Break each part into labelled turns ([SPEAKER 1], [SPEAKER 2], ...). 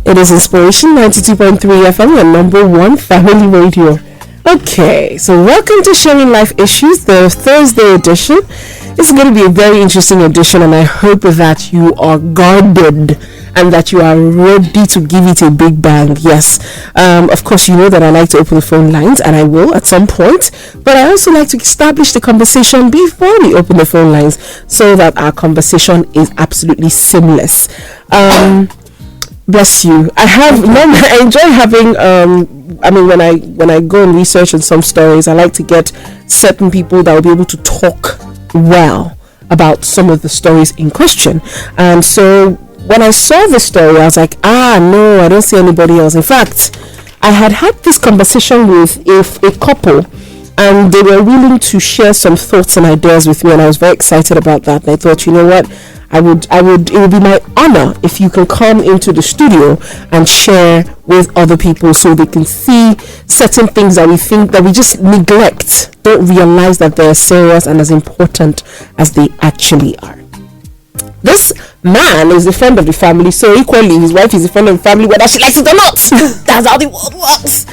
[SPEAKER 1] It is Inspiration 92.3 FM, your number one family radio. Okay, so welcome to Sharing Life Issues, the Thursday edition. This is going to be a very interesting edition, and I hope that you are guarded and that you are ready to give it a big bang. Yes, of course, you know that I like to open the phone lines, and I will at some point, but I also like to establish the conversation before we open the phone lines so that our conversation is absolutely seamless. Bless you. I enjoy having when I go and research on some stories, I like to get certain people that will be able to talk well about some of the stories in question. And so when I saw the story, I was like, no, I don't see anybody else. In fact, I had this conversation with a couple, and they were willing to share some thoughts and ideas with me, and I was very excited about that. And I thought, you know what, it would be my honor if you can come into the studio and share with other people so they can see certain things that we think that we just neglect, don't realize that they're serious and as important as they actually are. This man is a friend of the family, so equally his wife is a friend of the family, whether she likes it or not. That's how the world works.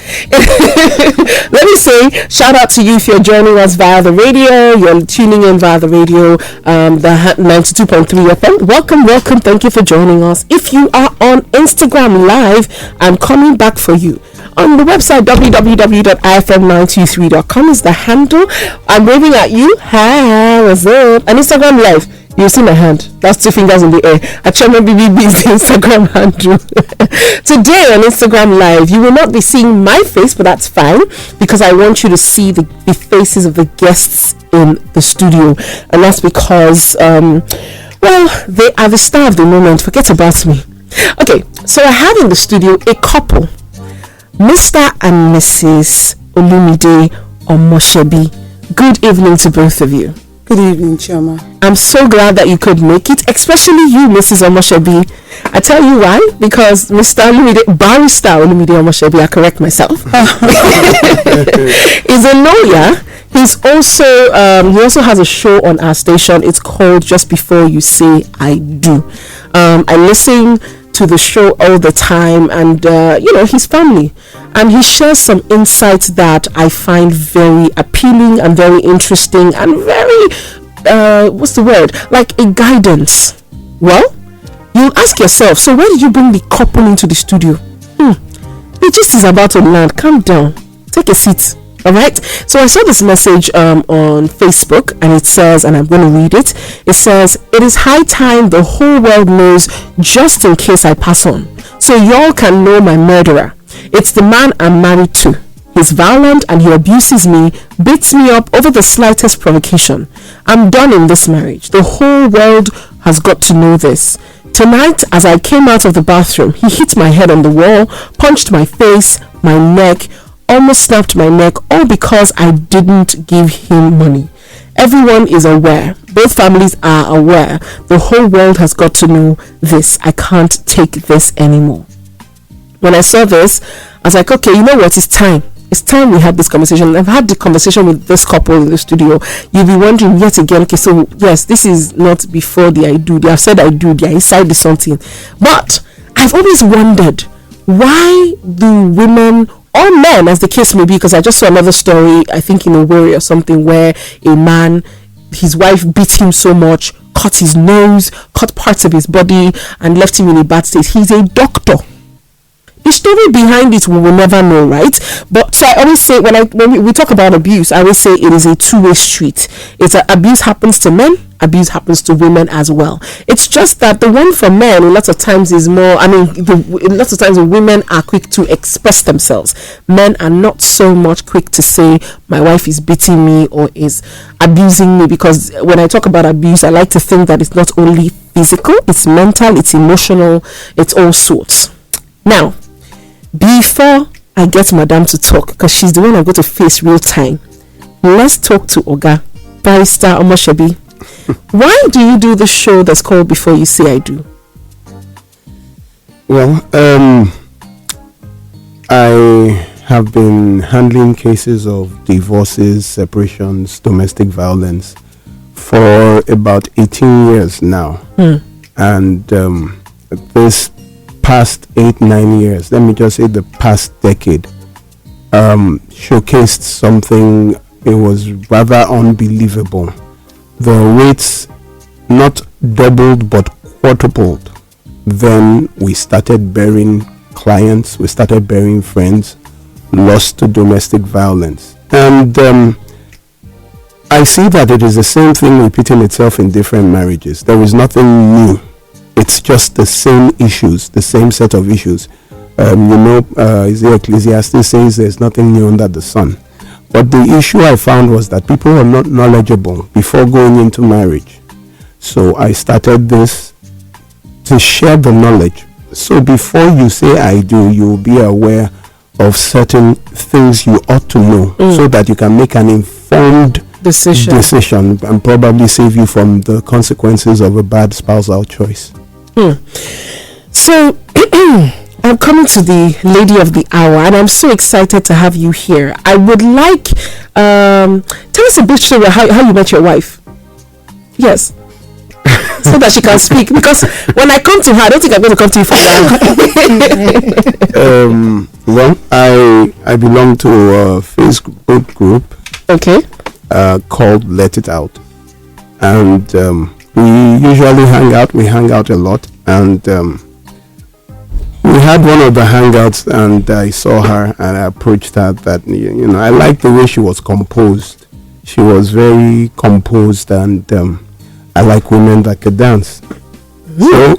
[SPEAKER 1] Let me say, shout out to you if you're joining us via the radio, you're tuning in via the radio, the 92.3 FM. Welcome. Thank you for joining us. If you are on Instagram Live, I'm coming back for you. On the website www.ifm923.com is the handle. I'm waving at you. Hi, what's up? And Instagram Live, you'll see my hand. That's 2 fingers in the air. Chiomabbb is the Instagram handle. Today on Instagram Live, you will not be seeing my face, but that's fine because I want you to see the faces of the guests in the studio. And that's because, they are the star of the moment. Forget about me. Okay, so I have in the studio a couple, Mr&Mrs Omoshebi. Good evening to both of you.
[SPEAKER 2] Good evening, Chioma.
[SPEAKER 1] I'm so glad that you could make it, especially you, Mrs. Omoshebi. I tell you why, because Barrister Olumide Omoshebi, I correct myself, is a lawyer. He's also he also has a show on our station. It's called Just Before You Say I Do. I listen to the show all the time, and his family, and he shares some insights that I find very appealing and very interesting and very like a guidance. Well, you'll ask yourself, so why did you bring the couple into the studio? The gist is about to land. Calm down, take a seat. Alright, so I saw this message on Facebook, and it says, and I'm going to read it. It says, "It is high time the whole world knows, just in case I pass on, so y'all can know my murderer. It's the man I'm married to. He's violent and he abuses me, beats me up over the slightest provocation. I'm done in this marriage. The whole world has got to know this. Tonight, as I came out of the bathroom, he hit my head on the wall, punched my face, my neck, almost snapped my neck, all because I didn't give him money. Everyone is aware. Both families are aware. The whole world has got to know this. I can't take this anymore." When I saw this, I was like, okay, you know what? It's time. It's time we had this conversation. I've had the conversation with this couple in the studio. You'll be wondering yet again, okay, so yes, this is not before the I do. They have said I do. They are inside the something. But I've always wondered, why do women or men, as the case may be, because I just saw another story, I think in a Warrior or something, where a man, his wife beat him so much, cut his nose, cut parts of his body, and left him in a bad state. He's a doctor. The story behind it we will never know, right? But so I always say, when we talk about abuse, I always say it is a two-way street. Abuse happens to men, abuse happens to women as well. It's just that the one for men, a lot of times is more, lots of times women are quick to express themselves. Men are not so much quick to say, my wife is beating me or is abusing me, because when I talk about abuse, I like to think that it's not only physical, it's mental, it's emotional, it's all sorts. Now, before I get Madam to talk, because she's the one I'm going to face real time, let's talk to Oga, Barrister Omoshebi. Why do you do the show that's called Before You Say I Do?
[SPEAKER 2] Well, I have been handling cases of divorces, separations, domestic violence for about 18 years now. And this past 8-9 years, let me just say the past decade, showcased something. It was rather unbelievable. The rates not doubled but quadrupled. Then we started bearing clients, we started bearing friends lost to domestic violence. And I see that it is the same thing repeating itself in different marriages. There is nothing new. It's just the same issues, the same set of issues. Ecclesiastes says there's nothing new under the sun. But the issue I found was that people were not knowledgeable before going into marriage. So I started this to share the knowledge. So before you say I do, you'll be aware of certain things you ought to know so that you can make an informed decision and probably save you from the consequences of a bad spousal choice.
[SPEAKER 1] So I'm coming to the lady of the hour, and I'm so excited to have you here. I would like tell us a bit story how you met your wife. Yes. So that she can speak, because when I come to her, I don't think I'm going to come to you for that.
[SPEAKER 2] Well, I belong to a Facebook group,
[SPEAKER 1] okay,
[SPEAKER 2] called Let It Out, and we usually hang out. We hang out a lot, and we had one of the hangouts, and I saw her, and I approached her. That I liked the way she was composed. She was very composed, and I like women that could dance. So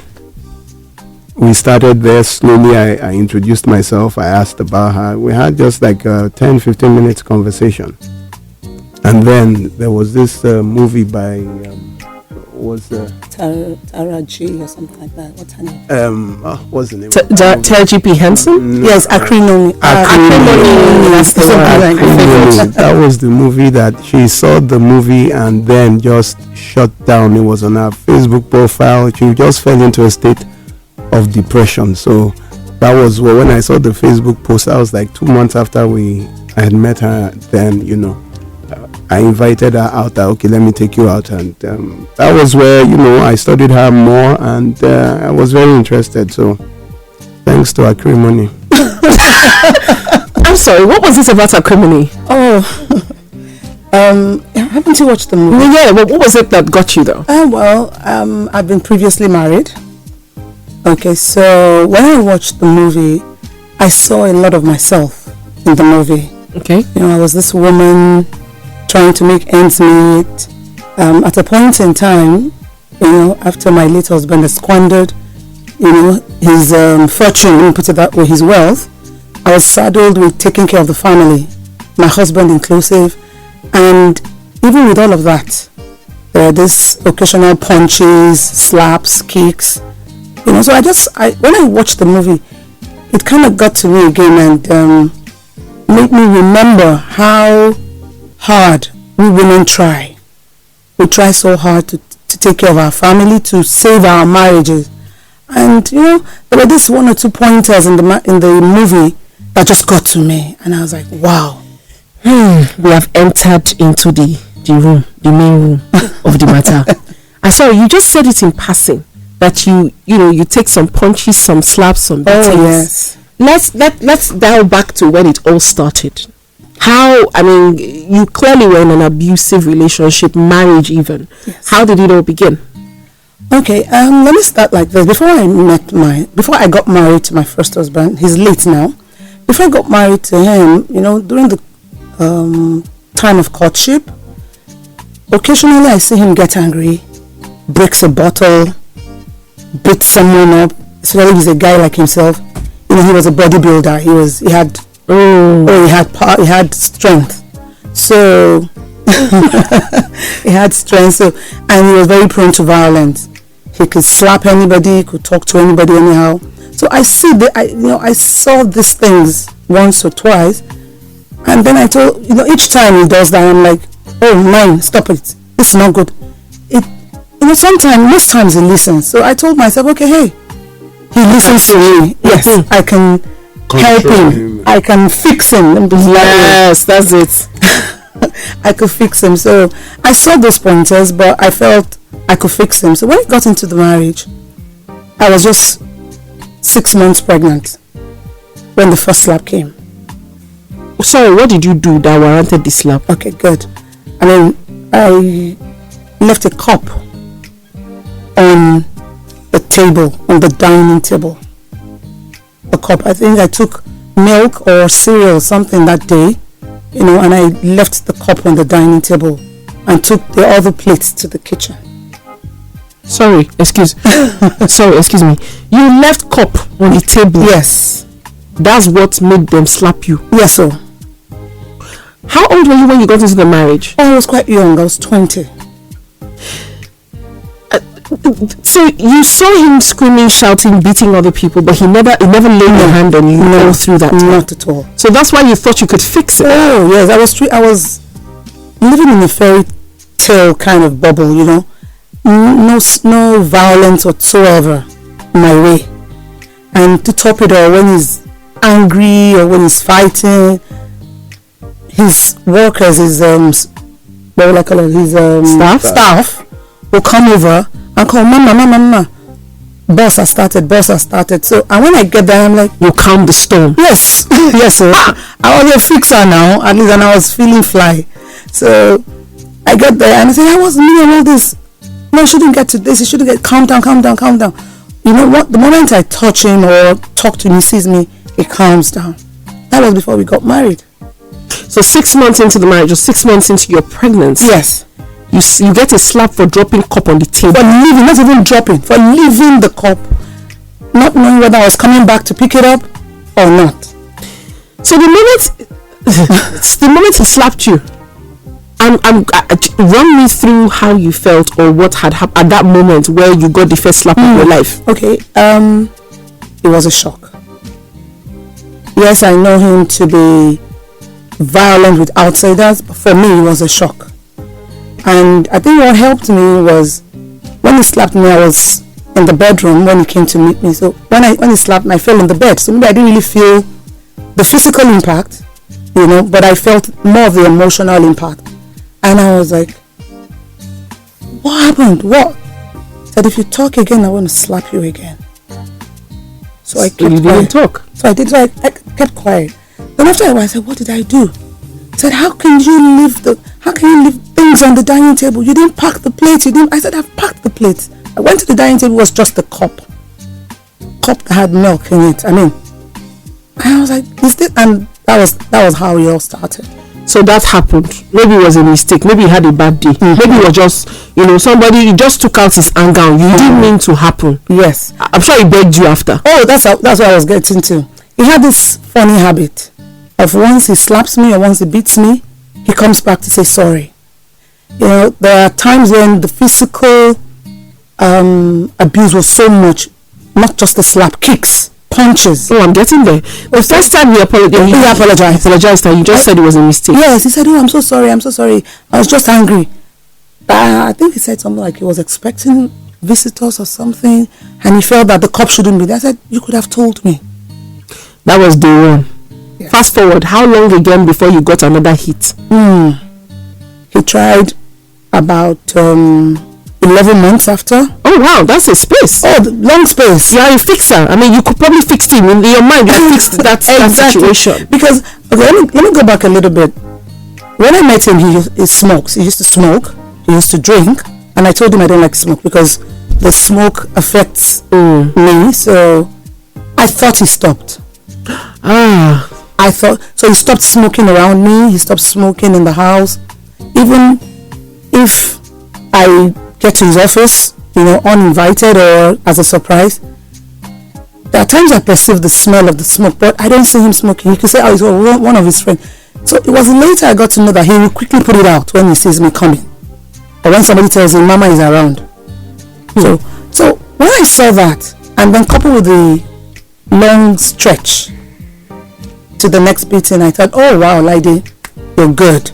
[SPEAKER 2] we started there slowly. I introduced myself. I asked about her. We had just like a 10-15 minutes conversation. And then there was this movie by
[SPEAKER 3] Tara G or something like that. What's her name?
[SPEAKER 2] What's the name?
[SPEAKER 1] Tara G.P. Henson?
[SPEAKER 3] Yes, Acrimony.
[SPEAKER 2] That was the movie that she saw the movie and then just shut down. It was on her Facebook profile. She just fell into a state of depression. So that was when I saw the Facebook post. I was like 2 months after I had met her. Then I invited her out. Okay, let me take you out, and that was where I studied her more, and I was very interested. So, thanks to Acrimony.
[SPEAKER 1] I'm sorry. What was this about Acrimony?
[SPEAKER 3] Oh, haven't you watched the movie?
[SPEAKER 1] Yeah. Well, what was it that got you though?
[SPEAKER 3] I've been previously married. Okay, so when I watched the movie, I saw a lot of myself in the movie.
[SPEAKER 1] Okay.
[SPEAKER 3] I was this woman trying to make ends meet. At a point in time, after my late husband had squandered, his fortune, let me put it that way, his wealth, I was saddled with taking care of the family, my husband inclusive, and even with all of that, there are these occasional punches, slaps, kicks, So when I watched the movie, it kind of got to me again and made me remember how hard we women try. We try so hard to take care of our family, to save our marriages. And there were these 1 or 2 pointers in the movie that just got to me, and I was like, wow.
[SPEAKER 1] We have entered into the room, the main room of the matter. I saw you just said it in passing that you take some punches, some slaps, some beatings.
[SPEAKER 3] Oh yes.
[SPEAKER 1] Let's dial back to when it all started. You clearly were in an abusive relationship, marriage even.
[SPEAKER 3] Yes.
[SPEAKER 1] How did it all begin?
[SPEAKER 3] Okay, let me start like this. Before I got married to my first husband, he's late now. Before I got married to him, during the time of courtship, occasionally I see him get angry, breaks a bottle, beats someone up. Especially he's a guy like himself. He was a bodybuilder. He had strength. So he had strength. So, and he was very prone to violence. He could slap anybody. He could talk to anybody anyhow. So I saw these things once or twice, and then I told each time he does that, I'm like, oh man, stop it. This is not good. Most times he listens. So I told myself, okay, hey, he listens to me. Yes, I can help him. I can fix him.
[SPEAKER 1] Yes, that's it.
[SPEAKER 3] I could fix him. So I saw those pointers, but I felt I could fix him. So when we got into the marriage, I was just 6 months pregnant when the first slap came.
[SPEAKER 1] Sorry, what did you do that warranted the slap?
[SPEAKER 3] Okay, good. I mean, I left a cup on the table, on the dining table. A cup. I think I took milk or cereal or something that day, and I left the cup on the dining table and took the other plates to the kitchen.
[SPEAKER 1] Sorry, excuse me. You left cup on the table.
[SPEAKER 3] Yes.
[SPEAKER 1] That's what made them slap you.
[SPEAKER 3] Yes, sir.
[SPEAKER 1] How old were you when you got into the marriage?
[SPEAKER 3] Oh, I was quite young. I was 20.
[SPEAKER 1] So you saw him screaming, shouting, beating other people, but he never laid a hand on you all through that time.
[SPEAKER 3] Not at all.
[SPEAKER 1] So that's why you thought you could fix it.
[SPEAKER 3] Oh yes, I was living in a fairy tale kind of bubble, no violence whatsoever my way. And to top it all, when he's angry or when he's fighting, his workers, his what will I call it? His staff will come over and call mama. Boss has started. So, and when I get there, I'm like,
[SPEAKER 1] you calm the storm.
[SPEAKER 3] Yes, yes, sir. I was a fixer now, at least, and I was feeling fly. So I get there and I say, I wasn't doing all this. No, you shouldn't get to this. You shouldn't get. Calm down. You know what? The moment I touch him or talk to him, he sees me, he calms down. That was before we got married.
[SPEAKER 1] So 6 months into the marriage, or 6 months into your pregnancy.
[SPEAKER 3] Yes.
[SPEAKER 1] You get a slap for dropping cup on the table.
[SPEAKER 3] For leaving, not even dropping, for leaving the cup, not knowing whether I was coming back to pick it up or not.
[SPEAKER 1] So the moment he slapped you, run me through how you felt or what had happened at that moment where you got the first slap of your life.
[SPEAKER 3] Okay, it was a shock. Yes, I know him to be violent with outsiders, but for me it was a shock. And I think what helped me was when he slapped me, I was in the bedroom when he came to meet me. So when he slapped me, I fell in the bed. So maybe I didn't really feel the physical impact, but I felt more of the emotional impact. And I was like, what happened? What? He said, if you talk again, I want to slap you again. So I kept quiet.
[SPEAKER 1] You didn't talk?
[SPEAKER 3] So I did. So I kept quiet. Then after a while, I said, what did I do? He said, how can you leave things on the dining table? You didn't pack the plates. I said, I've packed the plates. I went to the dining table, it was just a cup that had milk in it. And I was like, and that was how it all started.
[SPEAKER 1] So that happened. Maybe it was a mistake. Maybe he had a bad day. Maybe it was just, somebody just took out his anger. You didn't mean to happen.
[SPEAKER 3] Yes.
[SPEAKER 1] I'm sure he begged you after.
[SPEAKER 3] Oh, that's what I was getting to. He had this funny habit of once he slaps me or once he beats me, he comes back to say sorry. There are times when the physical abuse was so much, not just the slap, kicks, punches.
[SPEAKER 1] Oh, I'm getting there. The first time he apologized and you just said it was a mistake.
[SPEAKER 3] Yes, he said, oh, I'm so sorry. I was just angry. I think he said something like he was expecting visitors or something and he felt that the cup shouldn't be there. I said, you could have told me.
[SPEAKER 1] That was day one.
[SPEAKER 3] Yes.
[SPEAKER 1] Fast forward, how long again before you got another hit?
[SPEAKER 3] He tried about 11 months after.
[SPEAKER 1] Oh wow, that's a space.
[SPEAKER 3] Oh, long space.
[SPEAKER 1] You are a fixer. You could probably fix him in your mind. You fixed that situation.
[SPEAKER 3] Because let me go back a little bit. When I met him, he smokes. He used to smoke. He used to drink, and I told him I don't like smoke because the smoke affects me. So I thought he stopped. So he stopped smoking around me. He stopped smoking in the house. Even if I get to his office, uninvited or as a surprise, there are times I perceive the smell of the smoke, but I don't see him smoking. He could say, oh, it's one of his friends. So it was later I got to know that he will quickly put it out when he sees me coming, or when somebody tells him Mama is around. So when I saw that, and then coupled with the long stretch to the next beating, I thought, oh wow, lady, you're good.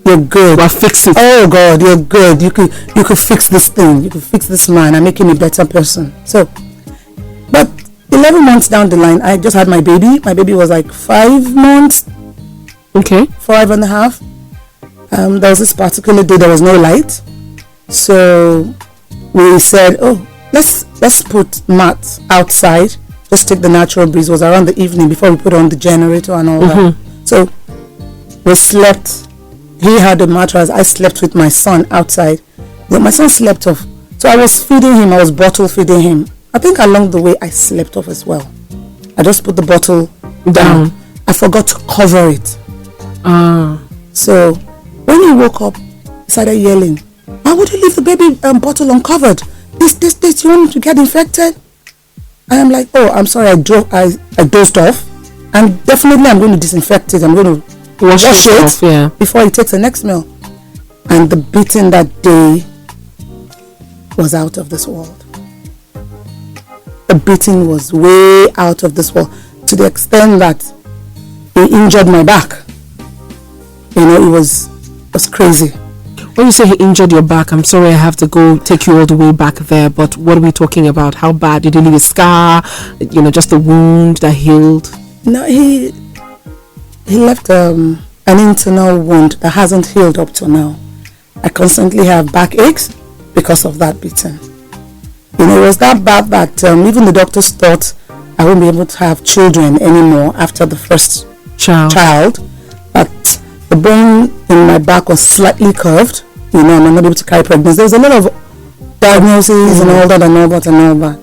[SPEAKER 1] Well, fix it.
[SPEAKER 3] Oh God, you're good. You could fix this thing. You could fix this man and make him a better person. So, but 11 months down the line, I just had my baby. My baby was like 5 months.
[SPEAKER 1] Okay.
[SPEAKER 3] 5.5. There was this particular day there was no light, so we said, oh, let's put mats outside just take the natural breeze. It was around the evening before we put on the generator and all that. So we slept. He had a mattress. I slept with my son outside. But my son slept off. So I was feeding him. I was bottle feeding him. I think along the way I slept off as well. I just put the bottle down. I forgot to cover it. So when he woke up, he started yelling, "Why would you leave the baby bottle uncovered? This, you want me to get infected?" I am like, "Oh, I'm sorry, I dozed off. And definitely I'm going to disinfect it. I'm going to wash it off, before he takes the next meal." And the beating that day was out of this world. The beating was way out of this world, to the extent that he injured my back. You know, it was crazy.
[SPEAKER 1] When you say he injured your back, I'm sorry, I have to go take you all the way back there, but what are we talking about? How bad? Did he leave a scar? You know, just a wound that healed?
[SPEAKER 3] No, he left an internal wound that hasn't healed up to now. I constantly have backaches because of that beating. You know, it was that bad that even the doctors thought I wouldn't be able to have children anymore after the first child. But the bone in my back was slightly curved. You know, I'm not able to carry pregnancy. There was a lot of diagnoses and all that and all that and all that.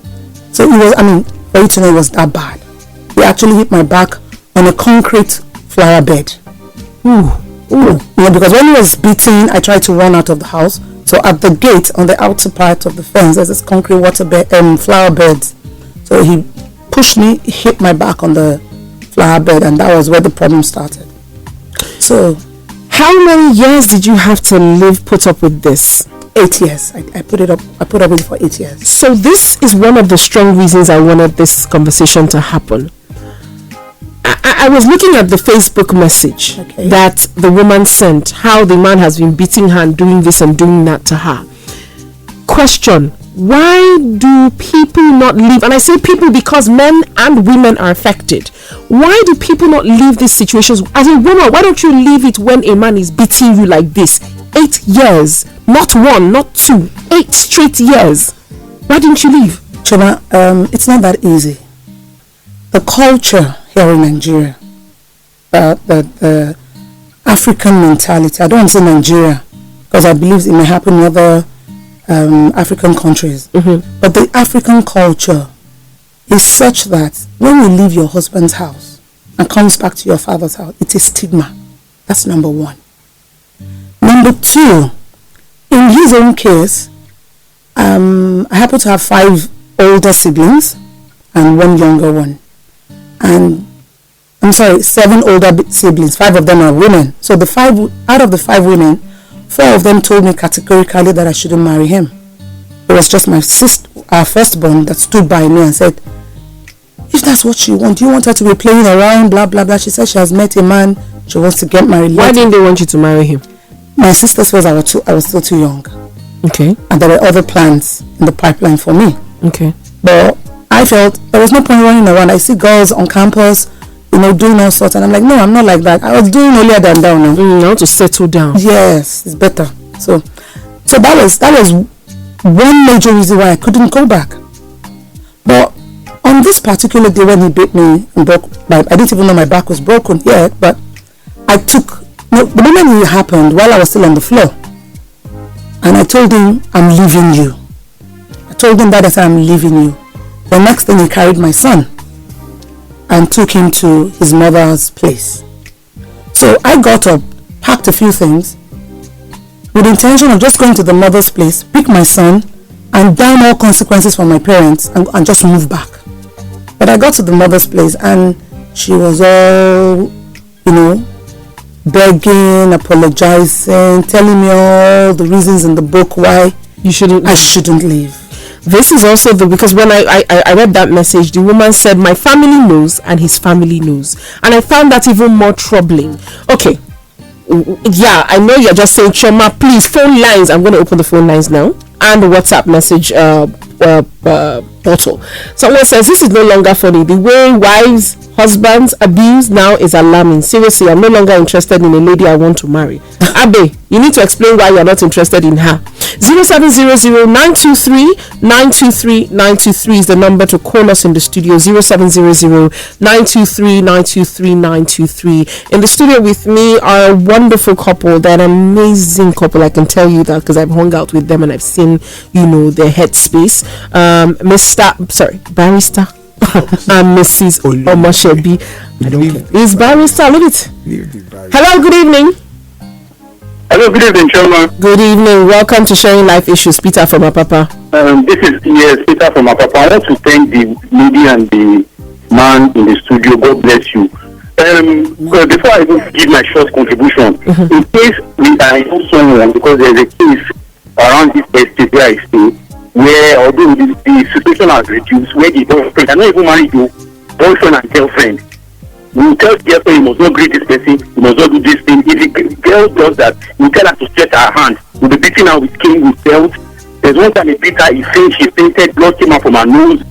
[SPEAKER 3] So it was, I mean, for you to know, it was that bad. He actually hit my back on a concrete flower bed. Ooh. You know, because when he was beating, I tried to run out of the house. So at the gate, on the outer part of the fence, there's this concrete flower beds. So he pushed me, hit my back on the flower bed, and that was where the problem started. So,
[SPEAKER 1] how many years did you have to put up with this?
[SPEAKER 3] 8 years. I put up with it for 8 years.
[SPEAKER 1] So this is one of the strong reasons I wanted this conversation to happen. I was looking at the Facebook message that the woman sent, how the man has been beating her and doing this and doing that to her. Question: why do people not leave? And I say people because men and women are affected. Why do people not leave these situations? As a woman, why don't you leave it when a man is beating you like this? 8 years, not 1, not 2, 8 straight years. Why didn't you leave?
[SPEAKER 3] Chioma, it's not that easy. The culture here in Nigeria, the African mentality, I don't want to say Nigeria because I believe it may happen in other African countries, but the African culture is such that when you leave your husband's house and comes back to your father's house, it is stigma. That's number 1. Number 2, in his own case, I happen to have 5 older siblings and 1 younger one. And 7 older siblings. 5 of them are women. So out of the 5 women, 4 of them told me categorically that I shouldn't marry him. It was just my sister, our firstborn, that stood by me and said, "If that's what she wants, you want her to be playing around, blah blah blah." She said she has met a man, she wants to get married.
[SPEAKER 1] Why didn't they want you to marry him?
[SPEAKER 3] My sister says I was still too young.
[SPEAKER 1] Okay.
[SPEAKER 3] And there were other plans in the pipeline for me.
[SPEAKER 1] Okay.
[SPEAKER 3] But I felt there was no point running around. I see girls on campus, you know, doing all sorts, and I'm like, no, I'm not like that. I was doing earlier than down now.
[SPEAKER 1] I want to settle down.
[SPEAKER 3] Yes, it's better. So that was one major reason why I couldn't go back. But on this particular day when he beat me and broke I didn't even know my back was broken yet, but I took the moment it happened while I was still on the floor, and I told him, "I'm leaving you." I told him that I said, "I'm leaving you." The next thing, he carried my son and took him to his mother's place. So I got up, packed a few things with the intention of just going to the mother's place, pick my son, and down all consequences for my parents and just move back. But I got to the mother's place and she was all, you know, begging, apologizing, telling me all the reasons in the book why I shouldn't leave.
[SPEAKER 1] This is also because when I read that message, the woman said, "My family knows and his family knows." And I found that even more troubling. Okay. Yeah, I know you're just saying, "Chioma, please, phone lines." I'm going to open the phone lines now. And the WhatsApp message portal. Someone says, "This is no longer funny. The way wives, husbands abuse now is alarming. Seriously, I'm no longer interested in a lady I want to marry." Abe, you need to explain why you're not interested in her. 0700-923-923-923 is the number to call us in the studio. 0700-923-923-923. In the studio with me are a wonderful couple. They're an amazing couple. I can tell you that because I've hung out with them and I've seen, their headspace. Barrister and Mrs. Omoshebi. Is Barrister? Look it. Hello, good evening.
[SPEAKER 4] Hello, good evening, Chioma.
[SPEAKER 1] Good evening. Welcome to Sharing Life Issues. Peter from Apapa.
[SPEAKER 4] This is Peter from Apapa. I want to thank the lady and the man in the studio. God bless you. Before I even give my short contribution, in case I know someone, because there's a case around this estate where I stay, where although the situation has reduced, where the boyfriend, I don't even married you, boyfriend and girlfriend, you tell the girlfriend you must not greet this person, you must not do this thing. If the girl does that, you tell her to stretch her hand. You'll be beating her with cane, with belt. There's one time he beat her, she fainted, blood came out from her nose.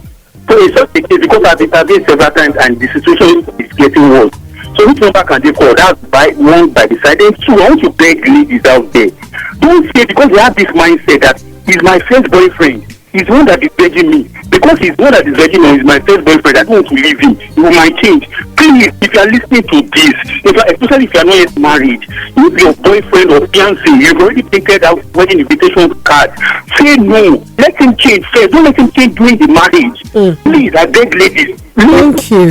[SPEAKER 4] So it's just a case because I've intervened several times and the situation is getting worse. So which number can they call? That's by the side. Then two, I want to beg ladies out there. Don't say because they have this mindset that he's my first boyfriend. He's the one that is begging me. Because he's the one that is begging me, he's my first boyfriend. I don't want to leave him. He might change. Please, if you are listening to this, especially if you are not yet married, if your boyfriend or fiancé, you've already printed out wedding invitation card, say no. Let him change first. Don't let him change during the marriage. Please, I beg ladies.
[SPEAKER 1] Thank you.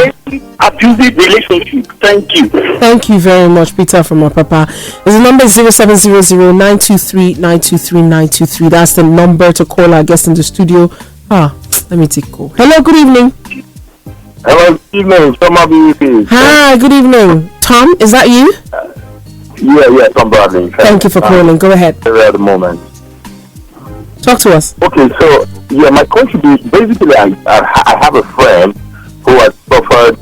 [SPEAKER 4] Abusive relationship. Thank you.
[SPEAKER 1] Thank you very much, Peter from Apapa. The number is 0700-923-923-923. That's the number to call our guest in the studio. Let me take call. Hello, good evening.
[SPEAKER 5] Hello, good evening. Chiomabbb.
[SPEAKER 1] Hi, good evening. Tom, is that you?
[SPEAKER 5] Yeah, Tom Bradley.
[SPEAKER 1] Thank you for calling. Go ahead.
[SPEAKER 5] At the moment.
[SPEAKER 1] Talk to us.
[SPEAKER 5] Okay, so my contribution, basically I have a friend who has suffered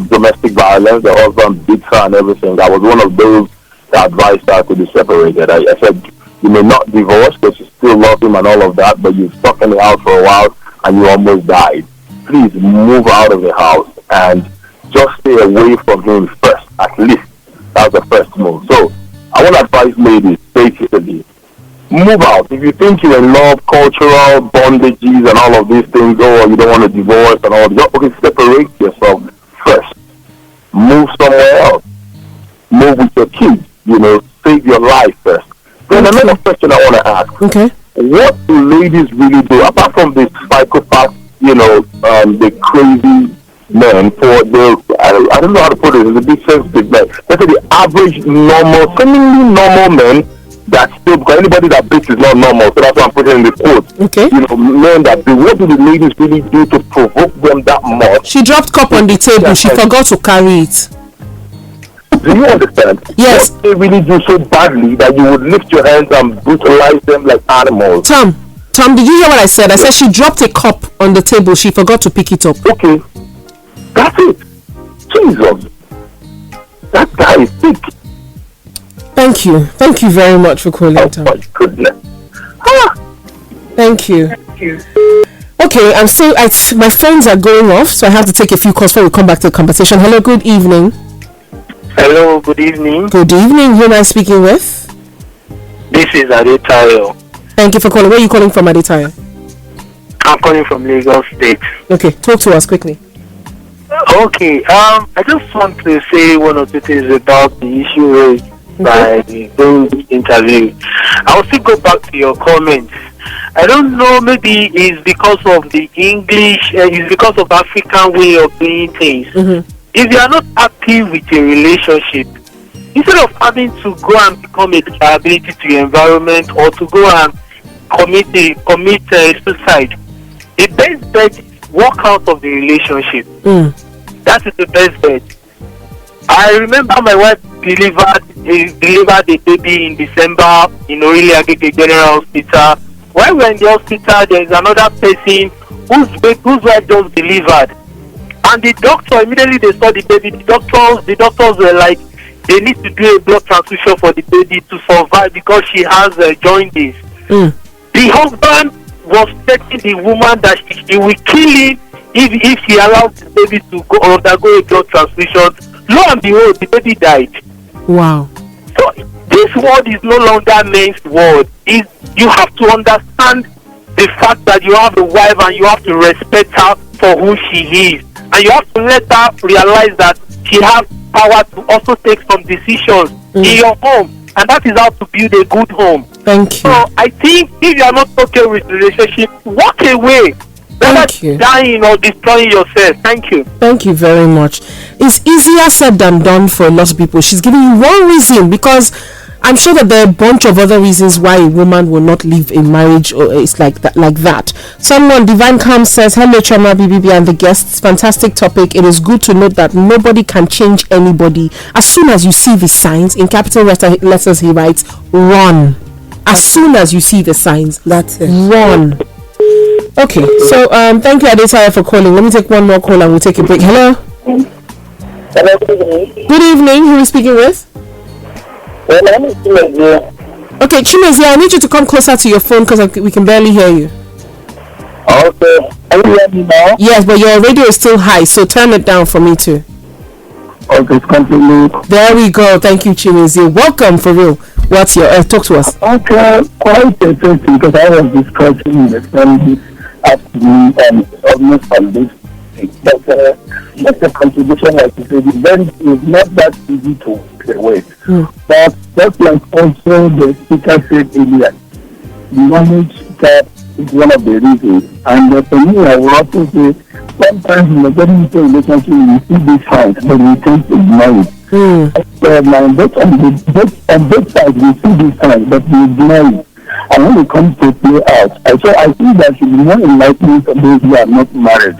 [SPEAKER 5] domestic violence. The husband beats her and everything. I was one of those that advised her to be separated. I said, you may not divorce because you still love him and all of that, but you're stuck in the house for a while and you almost died. Please move out of the house and just stay away from him first. At least that's the first move. So I want to advise ladies, basically, move out. If you think you're in love, cultural bondages and all of these things, or you don't want to divorce and all of that, okay, separate yourself first. Move somewhere else. Move with your kids. Save your life first. Then another question I want to ask.
[SPEAKER 1] Okay.
[SPEAKER 5] What do ladies really do apart from the psychopath, the crazy men? For the I don't know how to put it. It's a bit sensitive, but let's say the average normal, seemingly normal men that still, because anybody that beats is not normal, so that's why I'm putting in the quote.
[SPEAKER 1] Okay.
[SPEAKER 5] Men that do. What do the ladies really do to provoke them that much?
[SPEAKER 1] She dropped cup on the table. She forgot to carry it.
[SPEAKER 5] Do you understand?
[SPEAKER 1] Yes.
[SPEAKER 5] What they really do so badly that you would lift your hands and brutalize them like animals?
[SPEAKER 1] Tom, did you hear what I said? I said she dropped a cup on the table. She forgot to pick it up.
[SPEAKER 5] Okay. That's it. Jesus. That guy is sick.
[SPEAKER 1] Thank you. Thank you very much for calling, Tom.
[SPEAKER 5] Oh my goodness.
[SPEAKER 1] Thank you. Okay, my phones are going off, so I have to take a few calls before we come back to the conversation. Hello, good evening.
[SPEAKER 6] Hello, good evening.
[SPEAKER 1] Good evening. Who am I speaking with?
[SPEAKER 6] This is Adetayo.
[SPEAKER 1] Thank you for calling. Where are you calling from, Adetayo?
[SPEAKER 6] I'm calling from Lagos State.
[SPEAKER 1] Okay, talk to us quickly.
[SPEAKER 6] Okay, I just want to say one or two things about the issue raised by during the interview. I'll still go back to your comments. I don't know, maybe it's because of the English, it's because of African way of doing things. If you are not happy with a relationship, instead of having to go and become a liability to your environment or to go and commit suicide, the best bet is walk out of the relationship. That is the best bet. I remember my wife delivered a baby in December in Orile Agege General Hospital. While we were in the hospital, there is another person whose wife just delivered. And the doctor, immediately they saw the baby, the doctors were like, they need to do a blood transfusion for the baby to survive because she has jaundice. The husband was telling the woman that she will kill him if she allows the baby to undergo a blood transfusion. Lo and behold, the baby died.
[SPEAKER 1] Wow.
[SPEAKER 6] So this world is no longer men's world. You have to understand the fact that you have a wife and you have to respect her for who she is. And you have to let her realize that she has power to also take some decisions in your home. And that is how to build a good home.
[SPEAKER 1] Thank you.
[SPEAKER 6] So I think if you are not okay with the relationship, walk away.
[SPEAKER 1] Thank you.
[SPEAKER 6] Dying or destroying yourself. Thank you.
[SPEAKER 1] Thank you very much. It's easier said than done for a lot of people. She's giving you one reason, because I'm sure that there are a bunch of other reasons why a woman will not leave a marriage, or it's like that. Someone, Divine Calm, says, hello Chioma, BBB and the guests, fantastic topic. It is good to note that nobody can change anybody. As soon as you see the signs, in capital letters he writes, run. As soon as you see the signs,
[SPEAKER 3] that's it.
[SPEAKER 1] Run. Okay, so thank you Adetaya for calling. Let me take one more call and we'll take a break. Hello.
[SPEAKER 7] Hello, good evening.
[SPEAKER 1] Good evening. Who are we speaking with?
[SPEAKER 7] Well, my name is Chiomabbb.
[SPEAKER 1] Okay, Chimezie, I need you to come closer to your phone because we can barely hear you.
[SPEAKER 7] Okay, can you hear me now?
[SPEAKER 1] Yes, but your radio is still high, so turn it down for me too.
[SPEAKER 7] Okay, it's continue.
[SPEAKER 1] There we go. Thank you, Chimezie. Welcome, for real. What's your talk to us?
[SPEAKER 7] Okay, quite interesting, because I was discussing in the family afternoon and almost on this thing. But just a contribution, like you said, it's not that easy to walk away. But just like also the speaker said earlier, knowledge that is one of the reasons. And for me, I will also say, sometimes when you're getting into a relationship, you see these signs, but you tend to ignore it. On both sides, we see these signs, but we ignore it. And when it comes to play out, I think that should be more enlightening for those who are not married.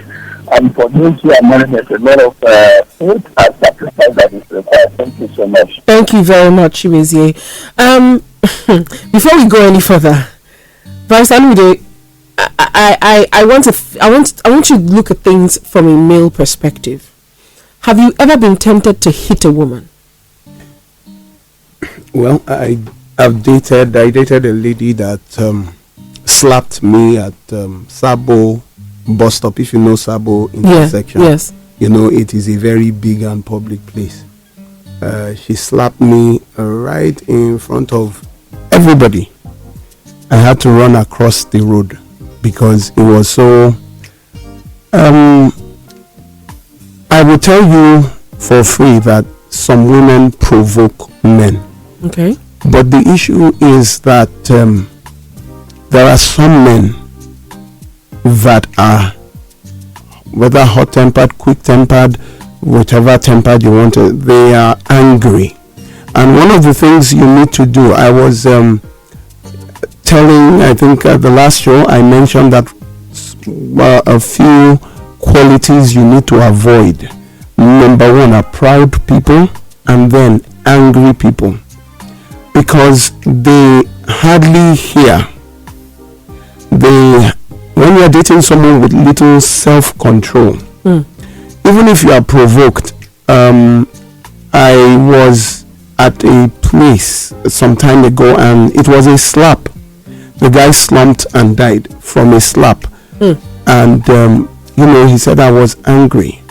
[SPEAKER 7] And for those who are married, there's a lot of faith and sacrifice that is required. Thank you so much.
[SPEAKER 1] Thank you very much, Chimezie. Before we go any further, I want you to look at things from a male perspective. Have you ever been tempted to hit a woman?
[SPEAKER 2] Well, I dated a lady that slapped me at Sabo bus stop. If you know Sabo intersection,
[SPEAKER 1] yes.
[SPEAKER 2] You know it is a very big and public place. She slapped me right in front of everybody. I had to run across the road because it was so. I will tell you for free that some women provoke men.
[SPEAKER 1] Okay.
[SPEAKER 2] But the issue is that there are some men that are, whether hot-tempered, quick-tempered, whatever tempered you want to, they are angry. And one of the things you need to do, I was telling, I think at the last show, I mentioned that a few qualities you need to avoid. Number one are proud people, and then angry people, because they hardly hear. When you are dating someone with little self-control, even if you are provoked, I was at a place some time ago and it was a slap. The guy slumped and died from a slap. And he said I was angry,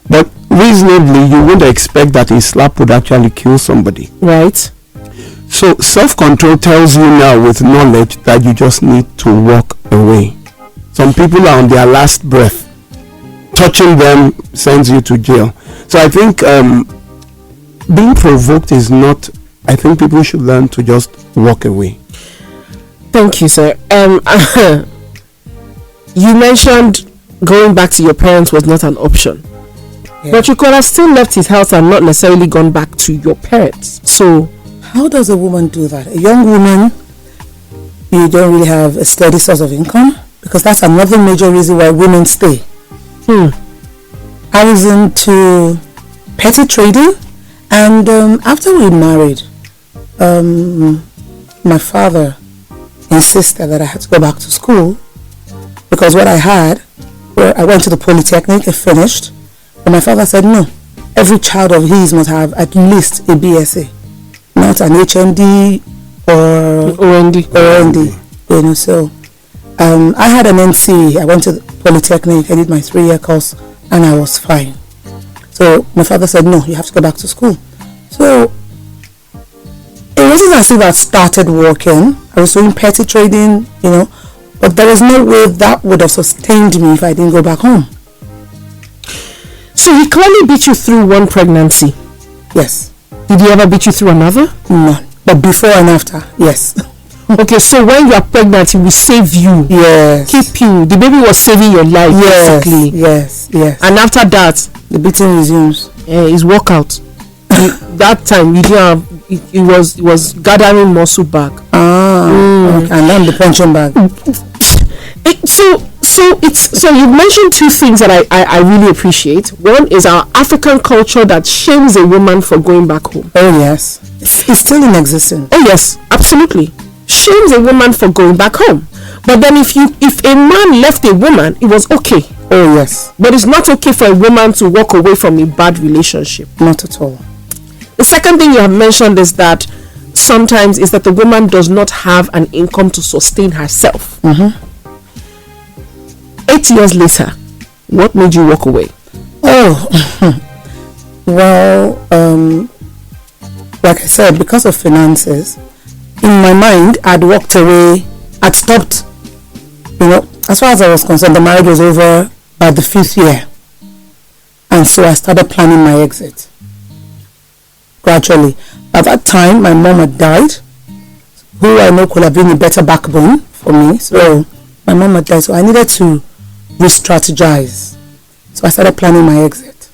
[SPEAKER 2] but reasonably you wouldn't expect that a slap would actually kill somebody,
[SPEAKER 1] right?
[SPEAKER 2] So self-control tells you now with knowledge that you just need to walk away. Some people are on their last breath. Touching them sends you to jail. So I think being provoked is not, I think people should learn to just walk away.
[SPEAKER 1] Thank you, sir. You mentioned going back to your parents was not an option. Yeah. But you could have still left his house and not necessarily gone back to your parents. So
[SPEAKER 3] how does a woman do that? A young woman, you don't really have a steady source of income, because that's another major reason why women stay. I was into petty trading, and after we married, my father insisted that I had to go back to school, because what I had, I went to the Polytechnic, I finished, but my father said no, every child of his must have at least a BSc, not an HND or OND. So I had an NC. I went to the Polytechnic, I did my 3-year course, and I was fine. So my father said no, you have to go back to school. So a wasn't as if I started working. I was doing petty trading, but there was no way that would have sustained me if I didn't go back home.
[SPEAKER 1] So he clearly beat you through one pregnancy.
[SPEAKER 3] Yes.
[SPEAKER 1] Did he ever beat you through another?
[SPEAKER 3] No. But before and after, yes.
[SPEAKER 1] Okay, so when you are pregnant, he will save you.
[SPEAKER 3] Yes.
[SPEAKER 1] Keep you. The baby was saving your life, basically.
[SPEAKER 3] Yes.
[SPEAKER 1] And after that,
[SPEAKER 3] the beating resumes.
[SPEAKER 1] His workout. That time, you didn't have. It was gathering muscle back.
[SPEAKER 3] Okay. And then the punching bag.
[SPEAKER 1] So you mentioned two things that I really appreciate. One is our African culture that shames a woman for going back home.
[SPEAKER 3] Oh yes, it's still in existence.
[SPEAKER 1] Oh yes, absolutely. Shames a woman for going back home. But then if a man left a woman, it was okay.
[SPEAKER 3] Oh yes.
[SPEAKER 1] But it's not okay for a woman to walk away from a bad relationship.
[SPEAKER 3] Not at all.
[SPEAKER 1] The second thing you have mentioned is that sometimes is that the woman does not have an income to sustain herself. 8 years later, what made you walk away?
[SPEAKER 3] Oh, well, like I said, because of finances, in my mind, I'd walked away. I'd stopped. As far as I was concerned, the marriage was over by the 5th year, and so I started planning my exit. Gradually, at that time, my mom had died, who I know could have been a better backbone for me. So my mom had died, so I needed to re-strategize. So I started planning my exit.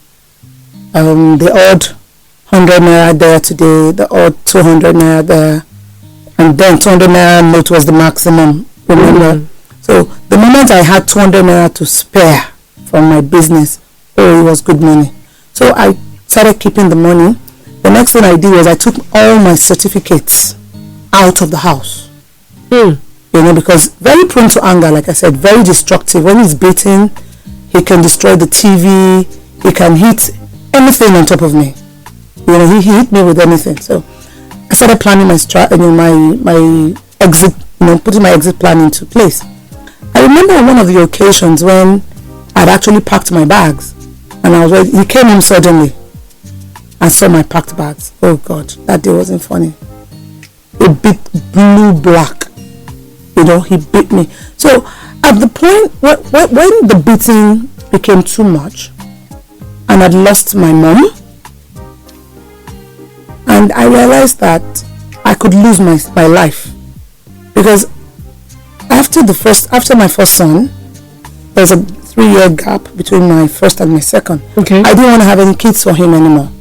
[SPEAKER 3] The odd 100 naira there today, the odd 200 naira there, and then 200 naira note was the maximum. Remember? So the moment I had 200 naira to spare from my business, it was good money. So I started keeping the money. The next thing I did was I took all my certificates out of the house. Because very prone to anger, like I said, very destructive. When he's beating, he can destroy the TV, he can hit anything on top of me. He hit me with anything. So I started planning my exit, putting my exit plan into place. I remember on one of the occasions when I'd actually packed my bags, and I was ready. He came home suddenly and saw my packed bags. Oh God, that day wasn't funny. He beat blue black. He beat me. So at the point when the beating became too much, and I'd lost my mom, and I realized that I could lose my life, because after my first son, there's a 3-year gap between my first and my second.
[SPEAKER 1] Okay.
[SPEAKER 3] I didn't want to have any kids for him anymore.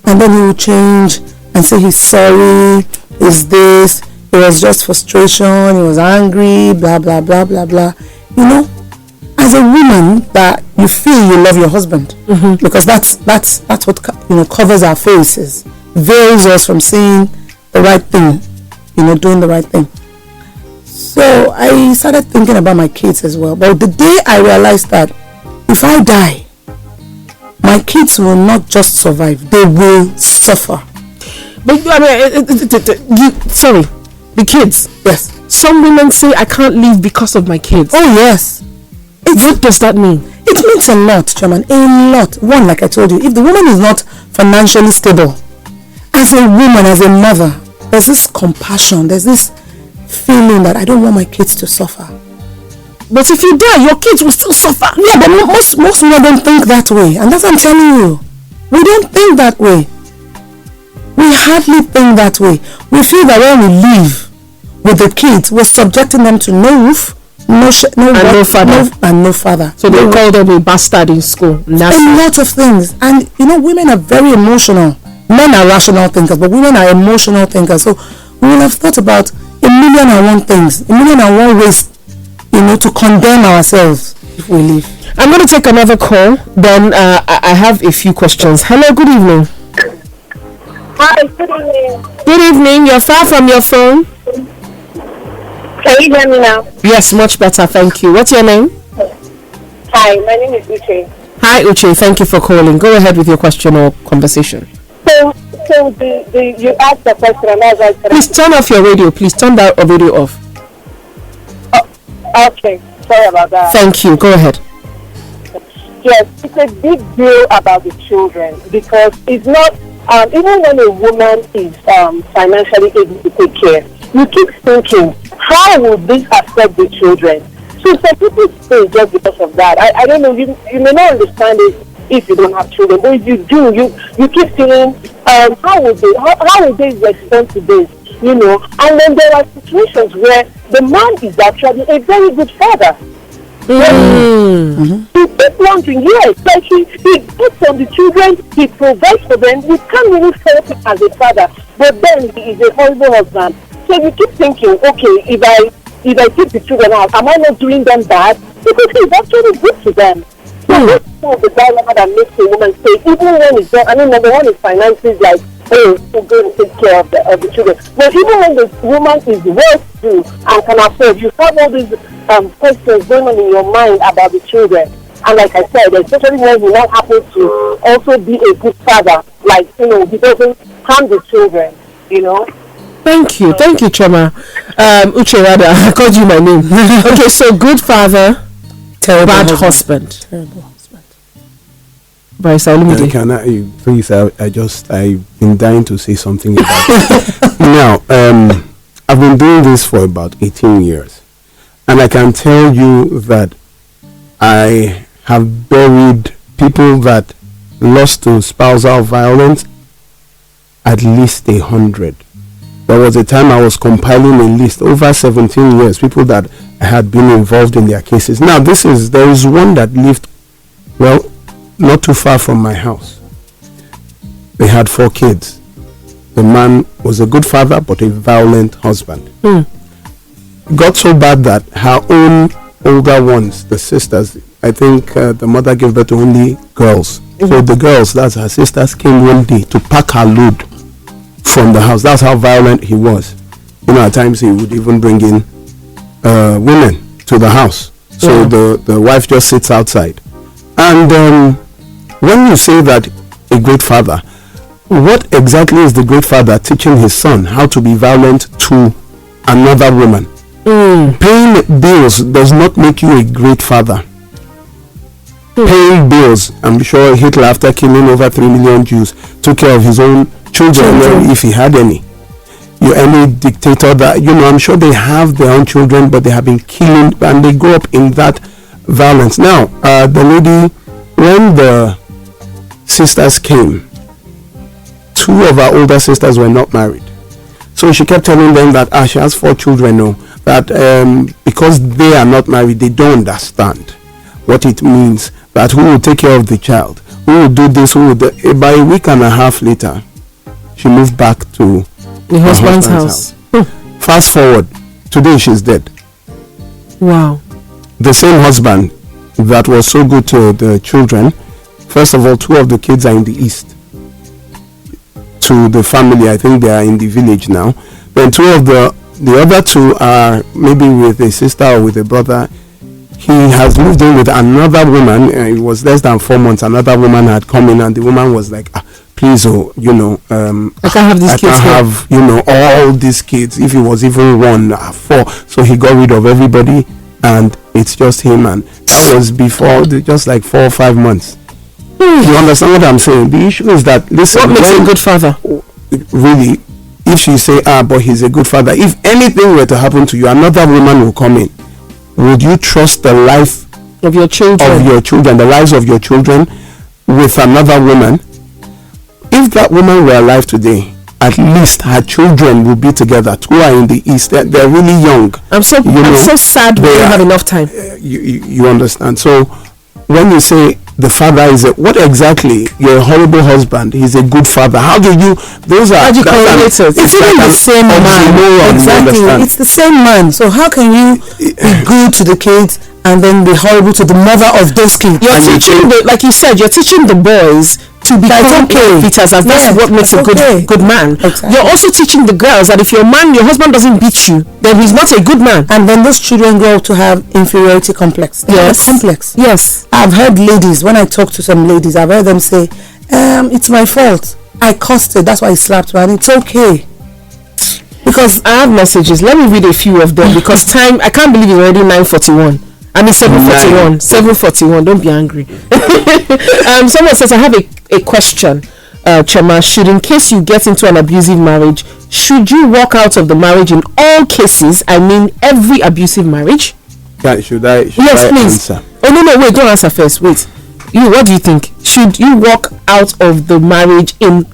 [SPEAKER 3] And then he would change and say he's sorry, is this, it was just frustration, he was angry, blah blah blah blah blah. As a woman, that you feel you love your husband, because that's what covers our faces, veils us from seeing the right thing, doing the right thing. So I started thinking about my kids as well. But the day I realized that if I die, my kids will not just survive, they will suffer.
[SPEAKER 1] But sorry, the kids.
[SPEAKER 3] Yes.
[SPEAKER 1] Some women say I can't leave because of my kids.
[SPEAKER 3] Oh yes.
[SPEAKER 1] What does that mean?
[SPEAKER 3] It means a lot, Chairman. A lot. One, like I told you, if the woman is not financially stable, as a woman, as a mother, there's this compassion, there's this feeling that I don't want my kids to suffer.
[SPEAKER 1] But if you die, your kids will still suffer.
[SPEAKER 3] Yeah, but most women don't think that way, and that's what I'm telling you. We don't think that way. We hardly think that way. We feel that when we live with the kids, we're subjecting them to no roof, no father.
[SPEAKER 1] So they call them a bastard in school.
[SPEAKER 3] A lot of things. And women are very emotional. Men are rational thinkers, but women are emotional thinkers. So we will have thought about 1,000,001 things, 1,000,001 ways, to condemn ourselves if we leave.
[SPEAKER 1] I'm going to take another call. Then I have a few questions. Hello, good evening.
[SPEAKER 8] Hi, good evening.
[SPEAKER 1] Good evening. You're far from your phone.
[SPEAKER 8] Can you hear me now?
[SPEAKER 1] Yes, much better. Thank you. What's your name?
[SPEAKER 8] Hi, my name is Uche.
[SPEAKER 1] Hi, Uche. Thank you for calling. Go ahead with your question or conversation.
[SPEAKER 8] So you asked the question, and I was like,
[SPEAKER 1] please turn off your radio. Please turn that radio off.
[SPEAKER 8] Oh, okay. Sorry about that.
[SPEAKER 1] Thank you. Go ahead.
[SPEAKER 8] Yes, it's a big deal about the children, because it's not even when a woman is financially able to take care, you keep thinking, how will this affect the children? So some people stay just because of that. I don't know, you may not understand it if you don't have children, but if you do, you keep thinking, how will they respond to this? You know, and then there are situations where the man is actually a very good father. He keeps wondering, yes, like he takes on the children, he provides for them. We can't really fault him as a father, but then he is a horrible husband. So you keep thinking, okay, if I take the children out, am I not doing them bad? Because he's actually good to them. So that's one of the dilemma that makes a woman say, even when it's not, I mean, number one is finances, like, oh, to go and take care of the children. But even when the woman is well-to-do and can afford, you have all these questions going on in your mind about the children. And like I said, especially when you not happen to also be a good father, like, you know, he doesn't harm the children, you know.
[SPEAKER 1] Thank you, Chioma. Uche, rather, I called you my name. Okay, so good father, bad husband.
[SPEAKER 3] Terrible husband.
[SPEAKER 2] Can I please? I've been dying to say something about it. Now, I've been doing this for about 18 years, and I can tell you that I have buried people that lost to spousal violence at least 100. There was a time I was compiling a list over 17 years, people that had been involved in their cases. Now, there is one that lived, well, not too far from my house. They had 4 kids. The man was a good father, but a violent husband. Got so bad that her own older ones, the sisters, I think the mother gave birth to only girls. So the girls, that's her sisters, came one day to pack her load from the house. That's how violent he was. You know, at times he would even bring in women to the house. So the wife just sits outside. And when you say that a great father, what exactly is the great father teaching his son how to be violent to another woman? Paying bills does not make you a great father. Paying bills, I'm sure Hitler, after killing over 3 million Jews, took care of his own children if he had any. Any dictator that, you know, I'm sure they have their own children, but they have been killing and they grow up in that violence. Now, the lady, when the sisters came, 2 of her older sisters were not married. So she kept telling them that she has 4 children now, that because they are not married, they don't understand what it means, that who will take care of the child, who will do this, who will do. By a week and a half later, she moved back to
[SPEAKER 1] the husband's house.
[SPEAKER 2] Fast forward, today she's dead.
[SPEAKER 1] Wow.
[SPEAKER 2] The same husband that was so good to the children, first of all, 2 of the kids are in the east to the family. I think they are in the village now. Then 2 of the other 2 are maybe with a sister or with a brother. He has moved in with another woman. It was less than 4 months. Another woman had come in, and the woman was like, please, you know,
[SPEAKER 1] I can't have these kids.
[SPEAKER 2] I can't have, you know, all these kids. If it was even 1, 4. So he got rid of everybody, and it's just him. And that was before, just like 4 or 5 months. You understand what I'm saying? The issue is that, listen,
[SPEAKER 1] what makes a good father?
[SPEAKER 2] Really, if she say, but he's a good father, if anything were to happen to you, another woman will come in. Would you trust the life
[SPEAKER 1] of your children,
[SPEAKER 2] the lives of your children, with another woman? If that woman were alive today, at least her children will be together. 2 are in the east. They're really young.
[SPEAKER 1] I'm so sad we don't have enough time.
[SPEAKER 2] You understand? So when you say the father is what exactly? You're a horrible husband. He's a good father. How do you? Those are.
[SPEAKER 1] How do you correlate it?
[SPEAKER 3] It's even the same man. Exactly. It's the same man. So how can you be good to the kids and then be horrible to the mother of those kids?
[SPEAKER 1] You're teaching, like you said, you're teaching the boys to become beaters, as that's what makes a good man. Exactly. You're also teaching the girls that if your husband doesn't beat you, then he's not a good man.
[SPEAKER 3] And then those children grow up to have inferiority complex. Complex.
[SPEAKER 1] Yes.
[SPEAKER 3] I've heard ladies, when I talk to some ladies, I've heard them say, it's my fault. I caused it. That's why I slapped her, and it's okay.
[SPEAKER 1] Because I have messages. Let me read a few of them because time. I can't believe it's already 9:41. I mean 7:41. 7:41. Don't be angry. Someone says I have a question. Chioma, should, in case you get into an abusive marriage, should you walk out of the marriage in all cases? I mean, every abusive marriage.
[SPEAKER 2] Yeah, should I
[SPEAKER 1] please
[SPEAKER 2] answer?
[SPEAKER 1] Oh no, wait, don't answer first. Wait, what do you think? Should you walk out of the marriage in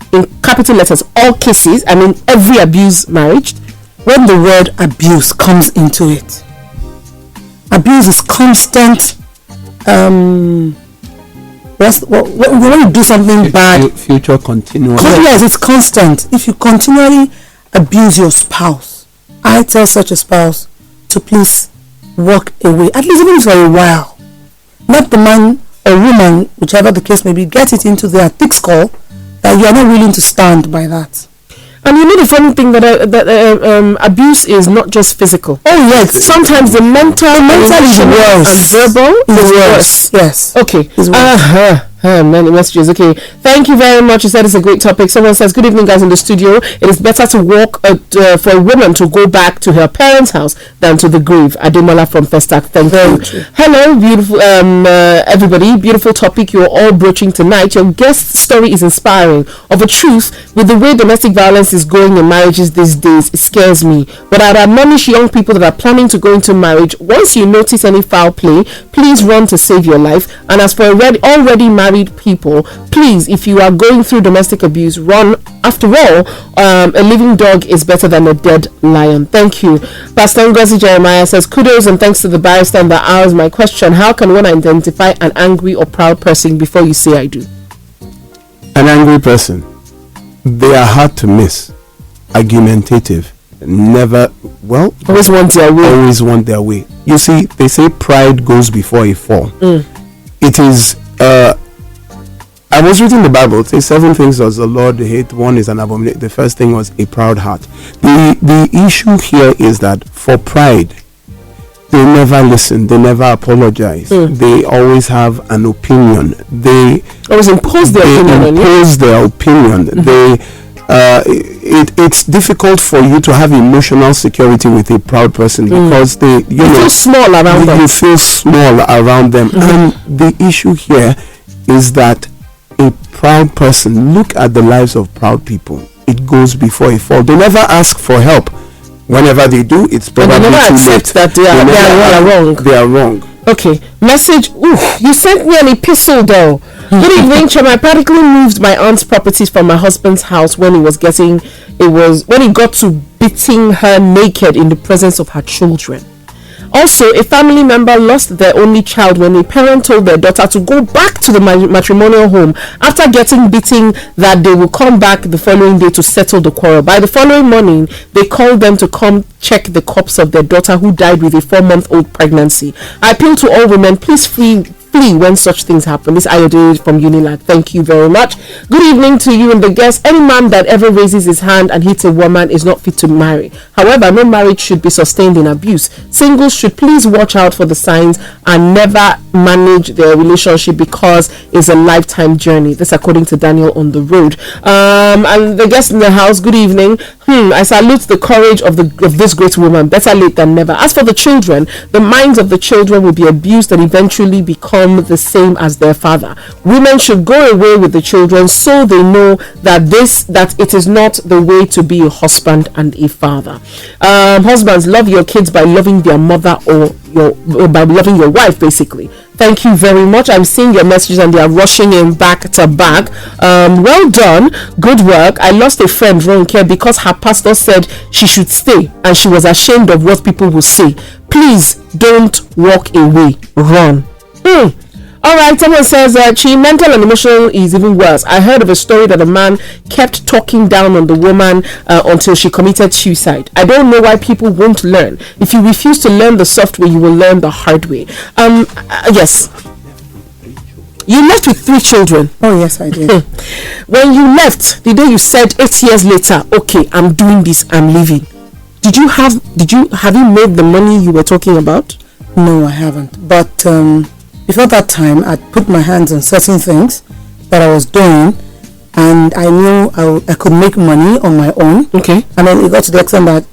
[SPEAKER 1] capital letters, all cases? I mean, every abuse marriage.
[SPEAKER 3] When the word abuse comes into it, abuse is constant. When you do something bad,
[SPEAKER 2] future continuous.
[SPEAKER 3] Yes, it's constant. If you continually abuse your spouse, I tell such a spouse to please walk away, at least even for a while. Let the man or woman, whichever the case may be, get it into their thick skull that you are not willing to stand by that.
[SPEAKER 1] And you know the funny thing that abuse is not just physical.
[SPEAKER 3] Oh yes,
[SPEAKER 1] sometimes the mental
[SPEAKER 3] is worse.
[SPEAKER 1] And verbal
[SPEAKER 3] is worse. Yes.
[SPEAKER 1] Okay. Many messages. Okay, thank you very much. You said it's a great topic. Someone says, good evening guys in the studio. It is better to walk for a woman to go back to her parents' house than to the grave. Ademola from Festac. Thank you. Hello, beautiful everybody. Beautiful topic you're all broaching tonight. Your guest story is inspiring. Of a truth, with the way domestic violence is going in marriages these days, it scares me. But I'd admonish young people that are planning to go into marriage, once you notice any foul play, please run to save your life. And as for already married people, please, if you are going through domestic abuse, run. After all, a living dog is better than a dead lion. Thank you. Pastor Ngozi Jeremiah says, kudos and thanks to the barrister that asks my question. How can one identify an angry or proud person before you say I do?
[SPEAKER 2] An angry person, they are hard to miss, argumentative, always want their way. You see, they say pride goes before a fall. It is I was reading the Bible. It says 7 things does the Lord hate. 1 is an abomination. The first thing was a proud heart. The issue here is that for pride, they never listen. They never apologize. They always have an opinion. They
[SPEAKER 1] always impose their
[SPEAKER 2] opinion. It's difficult for you to have emotional security with a proud person because you
[SPEAKER 1] feel small around them.
[SPEAKER 2] You feel small around them. And the issue here is that a proud person, look at the lives of proud people. It goes before a fall. They never ask for help. Whenever they do, it's probably
[SPEAKER 1] too late.
[SPEAKER 2] That
[SPEAKER 1] they are wrong.
[SPEAKER 2] They are wrong.
[SPEAKER 1] Okay. Message. You sent me an epistle though. Good evening, Chioma. I practically moved my aunt's properties from my husband's house when he got to beating her naked in the presence of her children. Also, a family member lost their only child when a parent told their daughter to go back to the matrimonial home after getting beaten, that they will come back the following day to settle the quarrel. By the following morning, they called them to come check the corpse of their daughter who died with a 4-month-old pregnancy. I appeal to all women, please flee when such things happen. This Ayode from Unilag. Thank you very much. Good evening to you and the guests. Any man that ever raises his hand and hits a woman is not fit to marry. However, no marriage should be sustained in abuse. Singles should please watch out for the signs and never manage their relationship because it's a lifetime journey. This according to Daniel on the road. And the guests in the house, good evening. I salute the courage of this great woman. Better late than never. As for the children, the minds of the children will be abused and eventually become the same as their father. Women should go away with the children so they know that it is not the way to be a husband and a father. Husbands, love your kids by loving their mother or by loving your wife, basically. Thank you very much. I'm seeing your messages and they are rushing in back to back. Well done. Good work. I lost a friend, Ronke, because her pastor said she should stay and she was ashamed of what people will say. Please don't walk away. Run. Alright, someone says mental and emotional is even worse. I heard of a story that a man kept talking down on the woman until she committed suicide. I don't know why people won't learn. If you refuse to learn the soft way, you will learn the hard way. Yes. You left with 3 children.
[SPEAKER 3] Oh yes, I did.
[SPEAKER 1] When you left, the day you said 8 years later, okay, I'm doing this, I'm leaving. Have you made the money you were talking about?
[SPEAKER 3] No, I haven't. But before that time, I put my hands on certain things that I was doing, and I knew I could make money on my own.
[SPEAKER 1] Okay.
[SPEAKER 3] And then it got to the extent that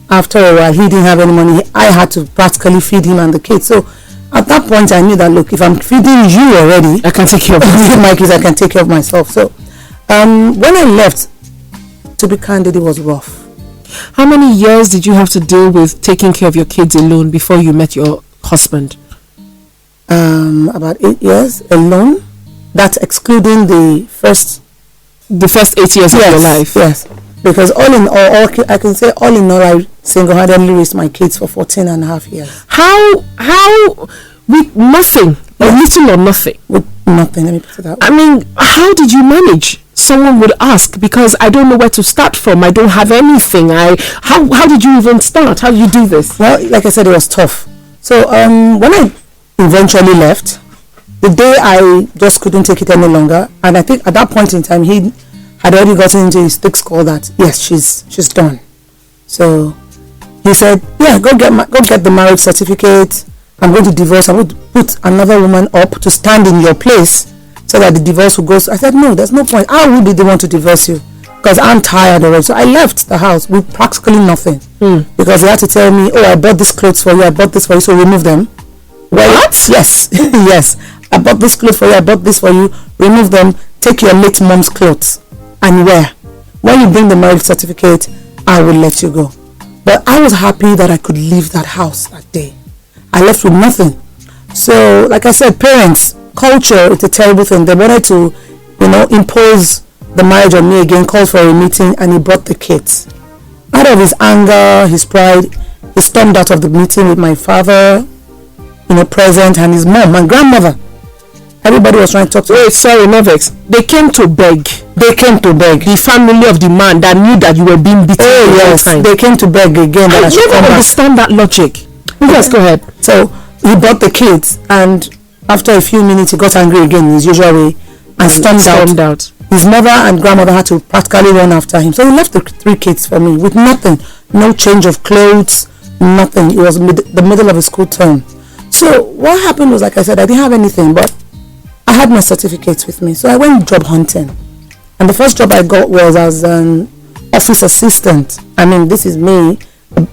[SPEAKER 3] after a while, he didn't have any money. I had to practically feed him and the kids. So at that point, I knew that, look, if I'm feeding you already,
[SPEAKER 1] I can take care of
[SPEAKER 3] my kids. I can take care of myself. So When I left, to be candid, it was rough.
[SPEAKER 1] How many years did you have to deal with taking care of your kids alone before you met your husband?
[SPEAKER 3] About 8 years alone. That's excluding the first
[SPEAKER 1] 8 years of your life.
[SPEAKER 3] Yes, because all in all, I can say all in all, I single-handedly raised my kids for 14 and a half years.
[SPEAKER 1] How with nothing, little or nothing?
[SPEAKER 3] With nothing, let me put it that way.
[SPEAKER 1] I mean, how did you manage? Someone would ask, because I don't know where to start from. I don't have anything. How did you even start? How did you do this?
[SPEAKER 3] Well, like I said, it was tough. So when I eventually left, the day I just couldn't take it any longer, and I think at that point in time he had already gotten into his thick skull that yes, she's done. So he said, yeah, go get the marriage certificate. I'm going to divorce. I'm going to put another woman up to stand in your place so that the divorce will go. So I said, no, there's no point. I will be the one to divorce you because I'm tired already. So I left the house with practically nothing because he had to tell me, oh, I bought these clothes for you. I bought this for you. So remove them.
[SPEAKER 1] What?
[SPEAKER 3] Yes. Yes. I bought this clothes for you. I bought this for you. Remove them. Take your late mom's clothes and wear. When you bring the marriage certificate, I will let you go. But I was happy that I could leave that house that day. I left with nothing. So, like I said, parents, culture, it's a terrible thing. They wanted to, impose the marriage on me again, called for a meeting, and he brought the kids. Out of his anger, his pride, he stormed out of the meeting with my father, present, and his mom, my grandmother. Everybody was trying to talk to me.
[SPEAKER 1] Wait, sorry, Novex. They came to beg. The family of the man that knew that you were being beaten.
[SPEAKER 3] Oh, yes. They came to beg again.
[SPEAKER 1] I never understand that logic. Yes, go ahead.
[SPEAKER 3] So he brought the kids, and after a few minutes, he got angry again in his usual way and stormed out. His mother and grandmother had to practically run after him. So he left the 3 kids for me with nothing. No change of clothes, nothing. It was the middle of a school term. So what happened was, like I said, I didn't have anything, but I had my certificates with me. So I went job hunting. And the first job I got was as an office assistant. I mean, this is me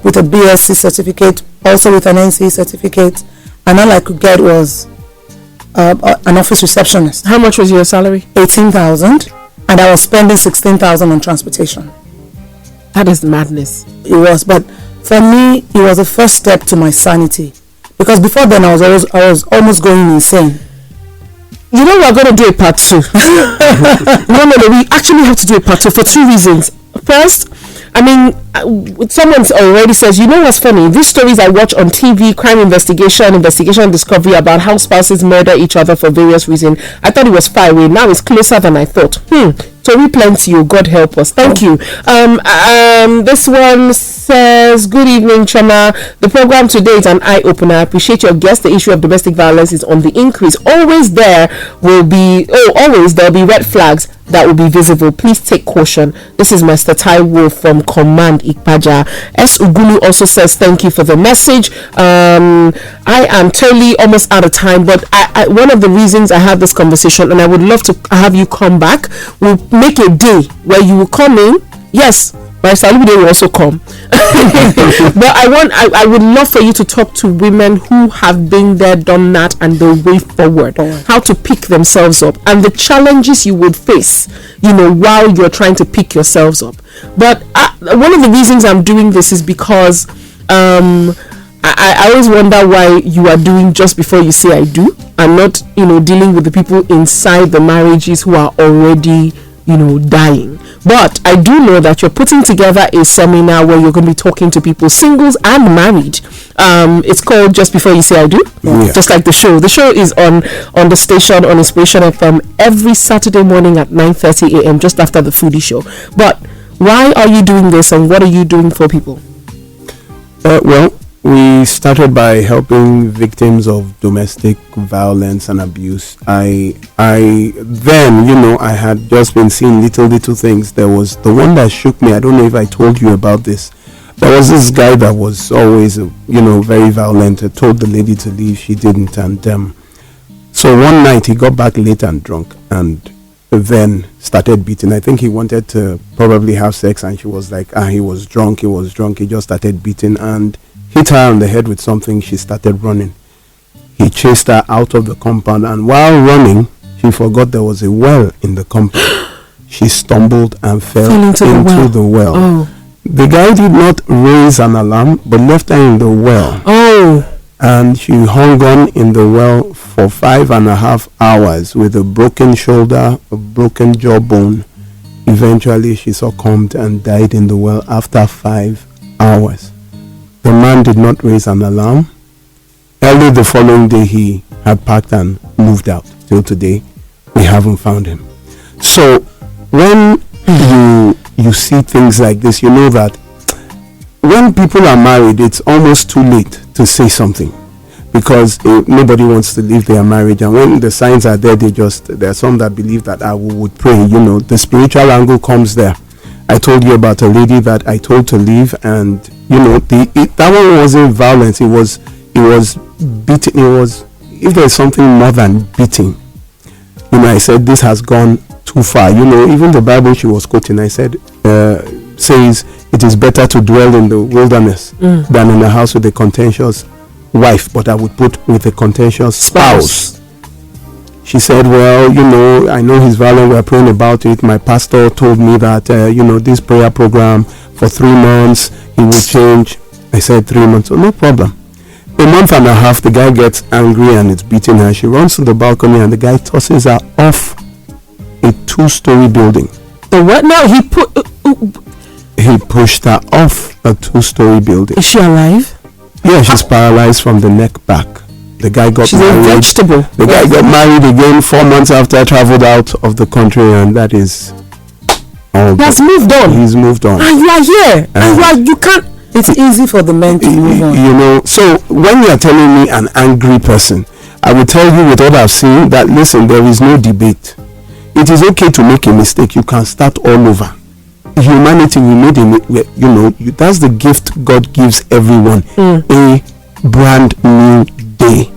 [SPEAKER 3] with a BSc certificate, also with an NC certificate. And all I could get was an office receptionist.
[SPEAKER 1] How much was your salary?
[SPEAKER 3] 18,000. And I was spending 16,000 on transportation.
[SPEAKER 1] That is madness.
[SPEAKER 3] It was, but for me, it was the first step to my sanity. Because before then, I was almost going insane.
[SPEAKER 1] You know, we're going to do a part 2. No, we actually have to do a part 2 for 2 reasons. First, I mean, someone's already says, you know what's funny? These stories I watch on TV, crime investigation discovery about how spouses murder each other for various reasons. I thought it was far away. Now it's closer than I thought. Tori plenty, you. God help us. Thank you. This one says, good evening, Chioma. The program today is an eye-opener. I appreciate your guest. The issue of domestic violence is on the increase. Always there will be red flags that will be visible. Please take caution. This is Mr. Taiwo from Command Ikpaja. S. Ugulu also says, thank you for the message. I am totally almost out of time, but one of the reasons I had this conversation, and I would love to have you come back, we'll make a day where you will come in. Yes, my Salute will also come. But I would love for you to talk to women who have been there, done that, and the way forward, how to pick themselves up, and the challenges you would face, while you're trying to pick yourselves up. But one of the reasons I'm doing this is because I always wonder why you are doing just before you say I do, and not, dealing with the people inside the marriages who are already, dying. But I do know that you're putting together a seminar where you're going to be talking to people, singles and married. It's called Just Before You Say I Do, just like the show. The show is on the station on Inspiration FM every Saturday morning at 9:30 a.m. just after the foodie show. But why are you doing this, and what are you doing for people?
[SPEAKER 2] Well, we started by helping victims of domestic violence and abuse. I had just been seeing little things. There was the one that shook me. I don't know if I told you about this. There was this guy that was always, very violent. I told the lady to leave. She didn't. And so one night he got back late and drunk, and then started beating. I think he wanted to probably have sex, and she was like, he was drunk. He just started beating and hit her on the head with something. She started running. He chased her out of the compound, and while running, she forgot there was a well in the compound. she stumbled and fell
[SPEAKER 1] into
[SPEAKER 2] the well.
[SPEAKER 1] Oh.
[SPEAKER 2] The guy did not raise an alarm, but left her in the well.
[SPEAKER 1] Oh.
[SPEAKER 2] And she hung on in the well for 5.5 hours with a broken shoulder, a broken jawbone. Eventually, she succumbed and died in the well after 5 hours. The man did not raise an alarm. Early the following day, he had packed and moved out. Till today, we haven't found him. So, when you see things like this, you know that when people are married, it's almost too late to say something, because nobody wants to leave their marriage. And when the signs are there, there are some that believe that we would pray. The spiritual angle comes there. I told you about a lady that I told to leave, and that one wasn't violence. It was beating. It was, if there's something more than beating, I said this has gone too far. Even the Bible she was quoting, I said, says it is better to dwell in the wilderness than in a house with a contentious wife, but I would put with a contentious spouse. She said, well, I know he's violent, we're praying about it. My pastor told me that, this prayer program for 3 months, he will change. I said 3 months, no problem. A month and a half, the guy gets angry and it's beating her. She runs to the balcony and the guy tosses her off a 2-story building.
[SPEAKER 1] The what now?
[SPEAKER 2] He pushed her off a 2-story building.
[SPEAKER 1] Is she alive?
[SPEAKER 2] Yeah, she's paralyzed from the neck back. The guy got
[SPEAKER 1] She's
[SPEAKER 2] married.
[SPEAKER 1] A vegetable.
[SPEAKER 2] The guy got married again 4 months after I traveled out of the country, and that is all.
[SPEAKER 1] He has moved on.
[SPEAKER 2] He's moved on.
[SPEAKER 1] And you are here. And you can't.
[SPEAKER 3] It's easy for the men to move on.
[SPEAKER 2] So when you are telling me an angry person, I will tell you with what I've seen that, listen, there is no debate. It is okay to make a mistake. You can start all over. Humanity, we made that's the gift God gives everyone. A brand new day.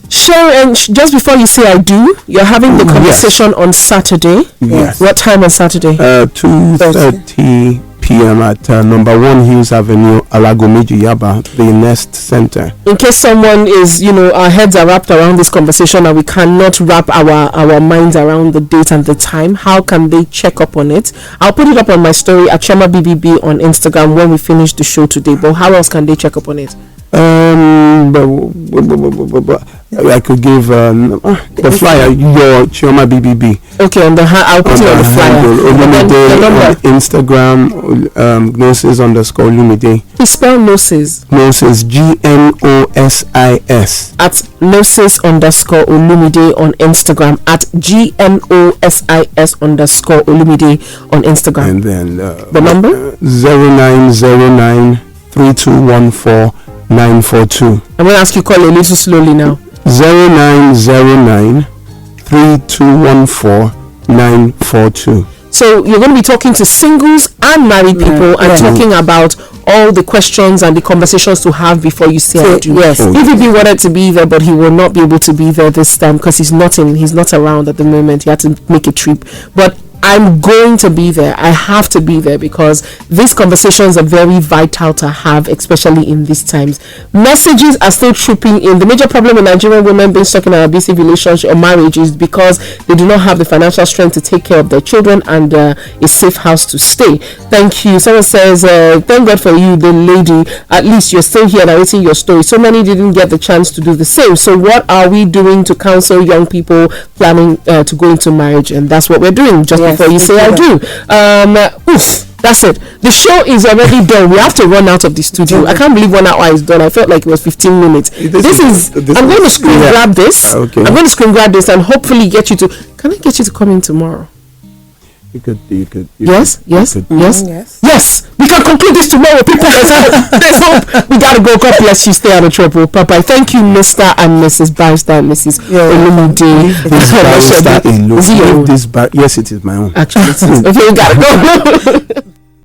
[SPEAKER 1] Sure, and just before you say I do, you're having the conversation on Saturday.
[SPEAKER 2] Yes.
[SPEAKER 1] What time on Saturday?
[SPEAKER 2] 2:30 p.m. at number 1 Hills Avenue, Alagomeji, Yaba, the Nest Center.
[SPEAKER 1] In case someone is, our heads are wrapped around this conversation and we cannot wrap our minds around the date and the time, how can they check up on it? I'll put it up on my story at Chiomabbb on Instagram when we finish the show today. But how else can they check up on it?
[SPEAKER 2] I could give the flyer, your Chiomabbb.
[SPEAKER 1] Okay, I'll put it on the flyer.
[SPEAKER 2] On Instagram, Gnosis_Olumide.
[SPEAKER 1] Please spell Gnosis.
[SPEAKER 2] Gnosis, Gnosis.
[SPEAKER 1] At Gnosis_Olumide on Instagram. At GNOSIS_Olumide on Instagram.
[SPEAKER 2] And then
[SPEAKER 1] the number?
[SPEAKER 2] 0909-3214-942.
[SPEAKER 1] I'm going to ask you call a little slowly now.
[SPEAKER 2] 0909-3214-942.
[SPEAKER 1] So you're going to be talking to singles and married people and talking about all the questions and the conversations to have before you say I do.
[SPEAKER 3] Yes.
[SPEAKER 1] EVB wanted to be there, but he will not be able to be there this time because he's not around at the moment. He had to make a trip. But I'm going to be there. I have to be there because these conversations are very vital to have, especially in these times. Messages are still trooping in. The major problem in Nigerian women being stuck in an abusive relationship or marriage is because they do not have the financial strength to take care of their children and a safe house to stay. Thank you. Someone says, thank God for you, the lady. At least you're still here narrating your story. So many didn't get the chance to do the same. So what are we doing to counsel young people planning to go into marriage? And that's what we're doing. Just before you say I do. That's it. The show is already done. We have to run out of the studio. I can't believe 1 hour is done. I felt like it was 15 minutes. I'm going to screen grab this.
[SPEAKER 2] Okay.
[SPEAKER 1] I'm going to screen grab this and hopefully get you to. Can I get you to come in tomorrow?
[SPEAKER 2] You could.
[SPEAKER 1] Yes.
[SPEAKER 3] Mm-hmm.
[SPEAKER 1] Yes. We can conclude this tomorrow, people. There's hope. We gotta go. God bless you. Stay out of trouble. Bye. Thank you, Mr. and Mrs. Barrister and Mrs. Olumide.
[SPEAKER 2] Yes, it is my own.
[SPEAKER 1] Actually, it is. Okay, we gotta go.